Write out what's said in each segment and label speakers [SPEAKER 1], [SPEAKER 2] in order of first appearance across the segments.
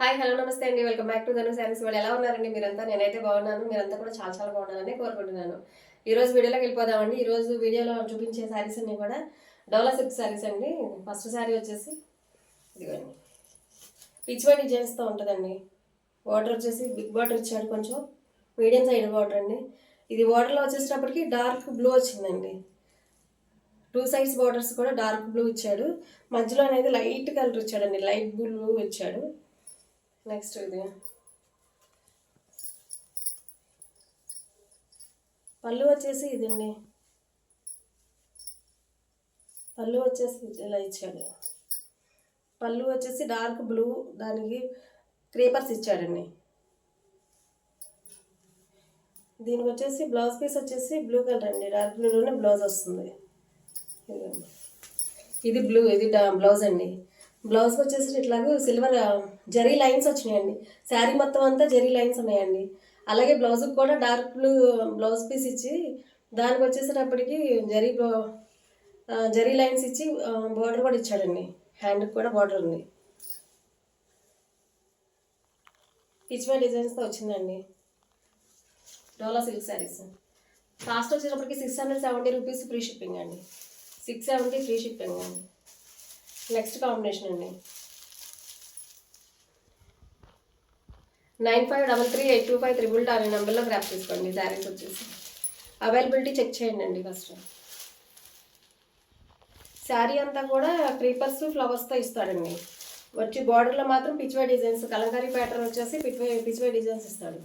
[SPEAKER 1] Hi hello నమస్తే అండి. Welcome back to ధను శారీస్. వాళ్ళు ఎలా ఉన్నారండి మీరంతా? నేనైతే బాగున్నాను. మీరంతా కూడా చాలా చాలా బాగున్నారని కోరుకుంటున్నాను. ఈరోజు వీడియోలోకి వెళ్ళిపోదామండి. ఈరోజు వీడియోలో చూపించే శారీస్ అన్నీ కూడా డోలా సిల్క్ శారీస్ అండి. ఫస్ట్ శారీ వచ్చేసి ఇదిగోండి, పిచ్వై డిజైన్స్తో ఉంటుందండి. బార్డర్ వచ్చేసి బిగ్ బార్డర్ ఇచ్చాడు, కొంచెం మీడియం సైడ్ బార్డర్ అండి. ఇది బార్డర్లో వచ్చేసేటప్పటికి డార్క్ బ్లూ వచ్చిందండి. టూ సైడ్స్ బార్డర్స్ కూడా డార్క్ బ్లూ ఇచ్చాడు. మధ్యలో అనేది లైట్ కలర్ ఇచ్చాడండి, లైట్ బ్లూ ఇచ్చాడు. నెక్స్ట్ ఇది పళ్ళు వచ్చేసి ఇదండి, పళ్ళు వచ్చేసి ఇలా ఇచ్చాడు. పళ్ళు వచ్చేసి డార్క్ బ్లూ, దానికి క్రేపర్స్ ఇచ్చాడండి. దీనికి వచ్చేసి బ్లౌజ్ పీస్ వచ్చేసి బ్లూ కలర్ అండి, డార్క్ బ్లూలోనే బ్లౌజ్ వస్తుంది. ఇది బ్లూ, ఇది బ్లౌజ్ అండి. బ్లౌజ్కి వచ్చేసి ఇట్లాగూ సిల్వర్ జరీ లైన్స్ వచ్చినాయండి. శారీ మొత్తం అంతా జరీ లైన్స్ ఉన్నాయండి. అలాగే బ్లౌజ్కి కూడా డార్క్ బ్లూ బ్లౌజ్ పీస్ ఇచ్చి దానికి వచ్చేసేటప్పటికి జరీ లైన్స్ ఇచ్చి బార్డర్ కూడా ఇచ్చాడండి. హ్యాండ్కి కూడా బార్డర్ ఉంది. పిచ్వై డిజైన్స్తో వచ్చిందండి డోలా సిల్క్ శారీస్. కాస్ట్ వచ్చేటప్పటికి 670 రూపీస్ ఫ్రీ షిప్పింగ్ అండి. 670 ఫ్రీ షిప్పింగ్ అండి. నెక్స్ట్ కాంబినేషన్ అండి, 9533825322 అనే నెంబర్లో గ్రాప్ తీసుకోండి. శారీస్ వచ్చేసి అవైలబిలిటీ చెక్ చేయండి అండి. ఫస్ట్ శారీ అంతా కూడా క్రీపర్స్ ఫ్లవర్స్తో ఇస్తాడండి. వచ్చి బార్డర్లో మాత్రం పిచ్వై డిజైన్స్, కలంకారీ ప్యాటర్న్ వచ్చేసి పిచ్వై డిజైన్స్ ఇస్తాడు.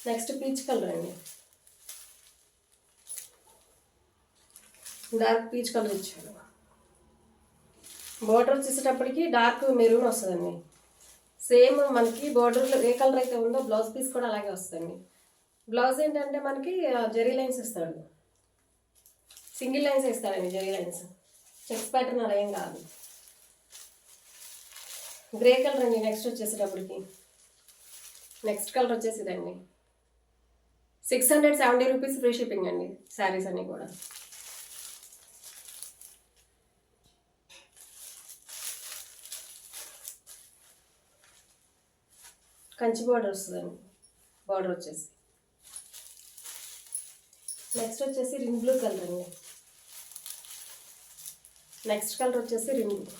[SPEAKER 1] నెక్స్ట్ పీచ్ కలర్ అండి, డార్క్ పీచ్ కలర్ ఇచ్చాడు. బార్డర్ వచ్చేసేటప్పటికి డార్క్ మెరూన్ వస్తుందండి. సేమ్ మనకి బార్డర్లో ఏ కలర్ అయితే ఉందో బ్లౌజ్ పీస్ కూడా అలాగే వస్తుంది. బ్లౌజ్ ఏంటంటే మనకి జరీ లైన్స్ ఇస్తాడు, సింగిల్ లైన్స్ ఇస్తాడండి. జరీ లైన్స్ చెక్స్ ప్యాటర్న్ అలా ఏం కాదు. గ్రే కలర్ అండి. నెక్స్ట్ వచ్చేసేటప్పటికి నెక్స్ట్ కలర్ వచ్చేసి ఇదండి. 670 రూపీస్ ఫ్రీ షిప్పింగ్ అండి. శారీస్ అన్నీ కూడా కంచి బార్డర్ వస్తుందండి. బార్డర్ వచ్చేసి నెక్స్ట్ వచ్చేసి రింగ్ బ్లూ కలర్ అండి. నెక్స్ట్ కలర్ వచ్చేసి రింగ్ బ్లూ.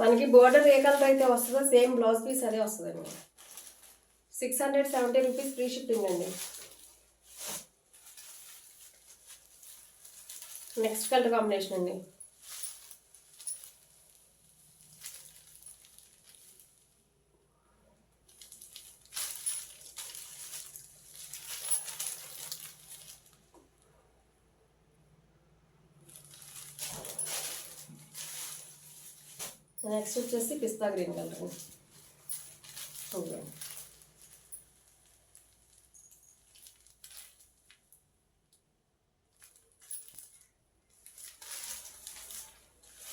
[SPEAKER 1] మనకి బార్డర్ ఏ కలర్ అయితే వస్తుందో సేమ్ బ్లౌజ్ పీస్ అదే వస్తుందండి. 670 రూపీస్ ఫ్రీ షిప్పింగ్ అండి. నెక్స్ట్ కలర్ కాంబినేషన్ అండి, నెక్స్ట్ వచ్చేసి పిస్తా గ్రీన్ కలర్ అండి.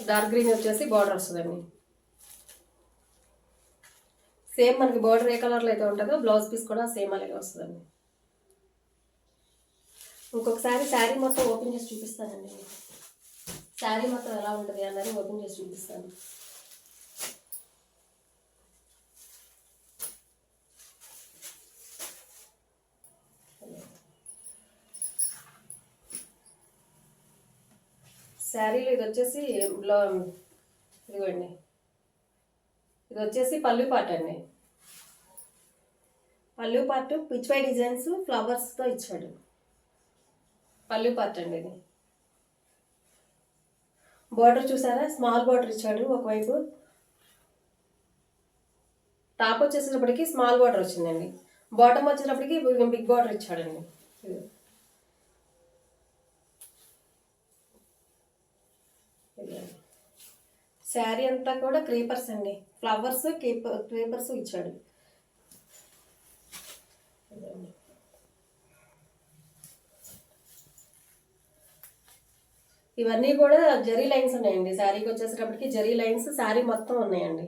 [SPEAKER 1] డార్క్ గ్రీన్ వచ్చేసి బార్డర్ వస్తుందండి. సేమ్ మనకి బార్డర్ ఏ కలర్లో అయితే ఉంటుందో బ్లౌజ్ పీస్ కూడా సేమ్ అలాగే వస్తుందండి. ఇంకొకసారి శారీ మొత్తం ఓపెన్ చేసి చూపిస్తానండి. శారీ మొత్తం ఎలా ఉంటుంది అన్నది ఓపెన్ చేసి చూపిస్తాను. శారీలో ఇది వచ్చేసి ఇదిగోండి, ఇది వచ్చేసి పళ్ళు పాట అండి. పళ్ళు పాటు పిచ్వై డిజైన్స్ ఫ్లవర్స్తో ఇచ్చాడు. పళ్ళు పాట అండి. ఇది బార్డర్ చూసారా, స్మాల్ బార్డర్ ఇచ్చాడు. ఒకవైపు టాప్ వచ్చేసేటప్పటికి స్మాల్ బార్డర్ వచ్చిందండి. బాటమ్ వచ్చేటప్పటికి బిగ్ బార్డర్ ఇచ్చాడండి. శారీ అంతా కూడా క్రీపర్స్ అండి, ఫ్లవర్స్ క్రీపర్స్ ఇచ్చాడు. ఇవన్నీ కూడా జరీ లైన్స్ ఉన్నాయండి. శారీకి వచ్చేసేటప్పటికి జరీ లైన్స్ శారీ మొత్తం ఉన్నాయండి.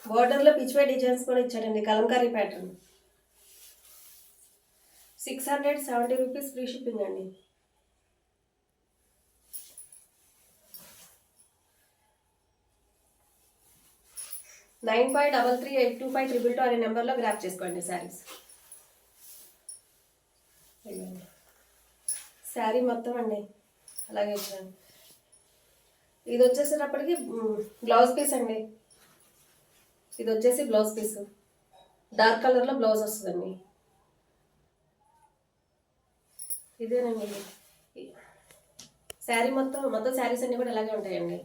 [SPEAKER 1] బోర్డర్లో పిచ్వై డిజైన్స్ కూడా ఇచ్చాడండి, Kalamkari pattern. 670 rupees free shipping అండి. $9533825222 అనే నెంబర్లో గ్రాప్ చేసుకోండి శారీస్. శారీ మొత్తం అండి అలాగే ఇచ్చాను. ఇది వచ్చేసేటప్పటికి బ్లౌజ్ పీస్ అండి. ఇది వచ్చేసి బ్లౌజ్ పీస్, డార్క్ కలర్లో బ్లౌజ్ వస్తుందండి. ఇదేనండి శారీ మొత్తం శారీస్ అన్నీ కూడా ఇలాగే ఉంటాయండి.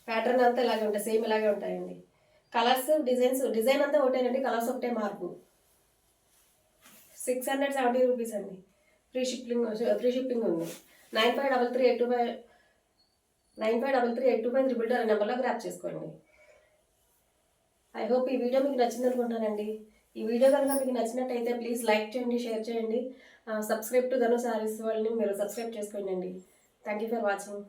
[SPEAKER 1] ప్యాటర్న్ అంతా ఇలాగే ఉంటాయి, సేమ్ ఇలాగే ఉంటాయండి. కలర్స్ డిజైన్ అంతా ఒకటేనండి, కలర్స్ ఒకటే మార్పు. 670 రూపీస్ అండి. ఫ్రీ షిప్పింగ్ ఉంది. 9533825222 అనే నెంబర్లో గ్రాప్ చేసుకోండి. ఐ హోప్ ఈ వీడియో మీకు నచ్చింది అనుకుంటానండి. ఈ వీడియో కనుక మీకు నచ్చినట్టయితే ప్లీజ్ లైక్ చేయండి, షేర్ చేయండి. సబ్స్క్రైబ్ టు ధను సారీస్ వాళ్ళని మీరు సబ్స్క్రైబ్ చేసుకోండి. Thank you for watching.